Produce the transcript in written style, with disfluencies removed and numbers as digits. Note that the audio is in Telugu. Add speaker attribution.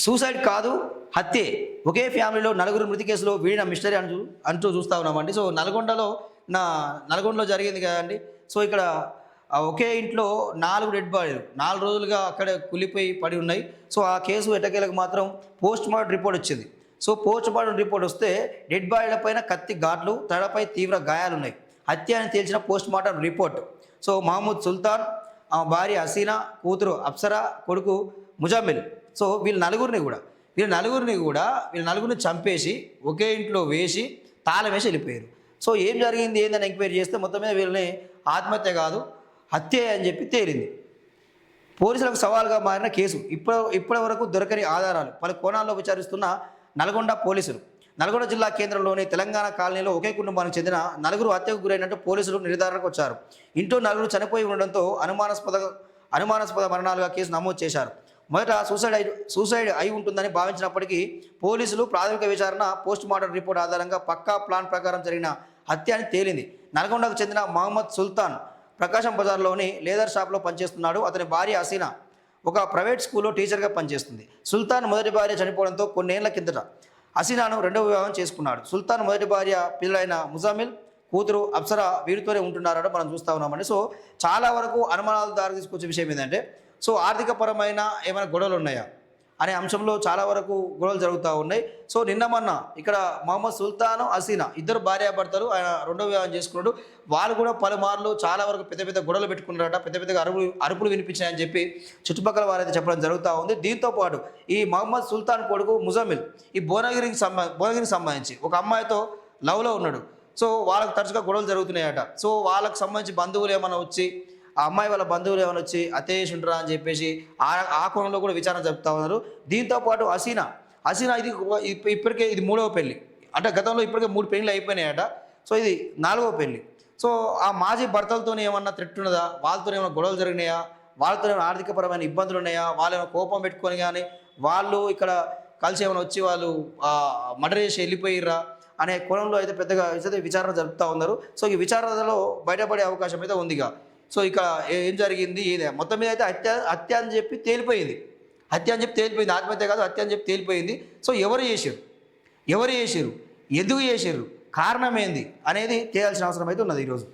Speaker 1: సూసైడ్ కాదు, హత్యే. ఒకే ఫ్యామిలీలో నలుగురు మృతి కేసులో వీడిన మిస్టరీ అంటూ చూస్తూ ఉన్నామండి. సో నల్గొండలో జరిగింది కదండి. సో ఇక్కడ ఒకే ఇంట్లో 4 డెడ్ బాడీలు 4 రోజులుగా అక్కడే కులిపోయి పడి ఉన్నాయి. సో ఆ కేసు ఎట్టకేలకు మాత్రం పోస్ట్ మార్టం రిపోర్ట్ వచ్చింది. సో పోస్ట్ మార్టం రిపోర్ట్ వస్తే డెడ్ బాడీల పైన కత్తి ఘాట్లు, తలపై తీవ్ర గాయాలున్నాయి. హత్య అని తేల్చిన post mortem report. So Mohammed Sultan, ఆమె భార్య హసీనా, కూతురు అప్సరా, కొడుకు ముజామిల్. సో వీళ్ళ నలుగురిని చంపేసి ఒకే ఇంట్లో వేసి తాళం వేసి వెళ్ళిపోయారు. సో ఏం జరిగింది ఏందని ఎంక్వైరీ చేస్తే మొత్తం మీద వీళ్ళని ఆత్మహత్య కాదు, హత్య అని చెప్పి తేలింది. పోలీసులకు సవాల్గా మారిన కేసు. ఇప్పటి వరకు దొరకని ఆధారాలు. పలు కోణాల్లో విచారిస్తున్న నల్గొండ పోలీసులు. నల్గొండ జిల్లా కేంద్రంలోని తెలంగాణ కాలనీలో ఒకే కుటుంబానికి చెందిన 4 హత్యకు గురైనట్టు పోలీసులు నిర్ధారణకు వచ్చారు. ఇంట్లో 4 చనిపోయి ఉండడంతో అనుమానాస్పద మరణాలుగా కేసు నమోదు చేశారు. మొదట సూసైడ్ అయి ఉంటుందని భావించినప్పటికీ పోలీసులు ప్రాథమిక విచారణ, పోస్ట్ మార్టం రిపోర్ట్ ఆధారంగా పక్కా ప్లాన్ ప్రకారం జరిగిన హత్య అని తేలింది. నల్గొండకు చెందిన మహమ్మద్ సుల్తాన్ ప్రకాశం బజార్లోని లేదర్ షాప్లో పనిచేస్తున్నాడు. అతని భార్య హసీనా ఒక ప్రైవేట్ స్కూల్లో టీచర్గా పనిచేస్తుంది. సుల్తాన్ మొదటి భార్య చనిపోవడంతో కొన్నేళ్ల కిందట హసీనాను రెండవ వివాహం చేసుకున్నాడు. సుల్తాన్ మొదటి భార్య పిల్లలైన ముజామిల్, కూతురు అప్సరా వీరితోనే ఉంటున్నారట మనం చూస్తూ ఉన్నామండి. సో చాలా వరకు అనుమానాలు దారి తీసుకొచ్చే విషయం ఏంటంటే, సో ఆర్థికపరమైన ఏమైనా గొడవలు ఉన్నాయా అనే అంశంలో చాలా వరకు గొడవలు జరుగుతూ ఉన్నాయి. సో మొన్న ఇక్కడ మహమ్మద్ సుల్తాను, హసీనా ఇద్దరు భార్యాభర్తలు, ఆయన రెండో వివాహం చేసుకున్నాడు. వాళ్ళు కూడా పలుమార్లు చాలా వరకు పెద్ద గొడవలు పెట్టుకున్నారట, పెద్దగా అరుపులు వినిపించాయని చెప్పి చుట్టుపక్కల వారైతే చెప్పడం జరుగుతూ ఉంది. దీంతోపాటు ఈ మహమ్మద్ సుల్తాన్ కొడుకు ముజామిల్ ఈ భువనగిరికి సంబంధించి ఒక అమ్మాయితో లవ్లో ఉన్నాడు. సో వాళ్ళకు తరచుగా గొడవలు జరుగుతున్నాయట. సో వాళ్ళకు సంబంధించి బంధువులు ఏమైనా వచ్చి, ఆ అమ్మాయి వాళ్ళ బంధువులు ఏమైనా వచ్చి అతేష్ ఉంటారా అని చెప్పేసి ఆ కోణంలో కూడా విచారణ జరుపుతూ ఉన్నారు. దీంతోపాటు హసీనా ఇప్పటికే ఇది 3వ పెళ్ళి. అంటే గతంలో ఇప్పటికే 3 పెళ్ళిళ్ళు అయిపోయినాయట. సో ఇది 4వ పెళ్ళి. సో ఆ మాజీ భర్తలతో ఏమన్నా థ్రెట్ ఉన్నదా, వాళ్ళతో ఏమైనా గొడవలు జరిగినాయా, వాళ్ళతో ఏమైనా ఆర్థికపరమైన ఇబ్బందులు ఉన్నాయా, వాళ్ళు ఏమైనా కోపం పెట్టుకొని కానీ వాళ్ళు ఇక్కడ కలిసి ఏమైనా వచ్చి వాళ్ళు మర్డర్ చేసి వెళ్ళిపోయిర్రా అనే కోణంలో అయితే పెద్దగా విచారణ జరుపుతూ ఉన్నారు. సో ఈ విచారణలో బయటపడే అవకాశం అయితే ఉందిగా. సో ఇక ఏం జరిగింది మొత్తం మీద అయితే హత్య అని చెప్పి తేలిపోయింది. ఆత్మహత్య కాదు, హత్య అని చెప్పి తేలిపోయింది. సో ఎవరు చేశారు, ఎందుకు చేశారు, కారణం ఏంది అనేది తేలాల్సిన అవసరం అయితే ఉన్నది ఈరోజు.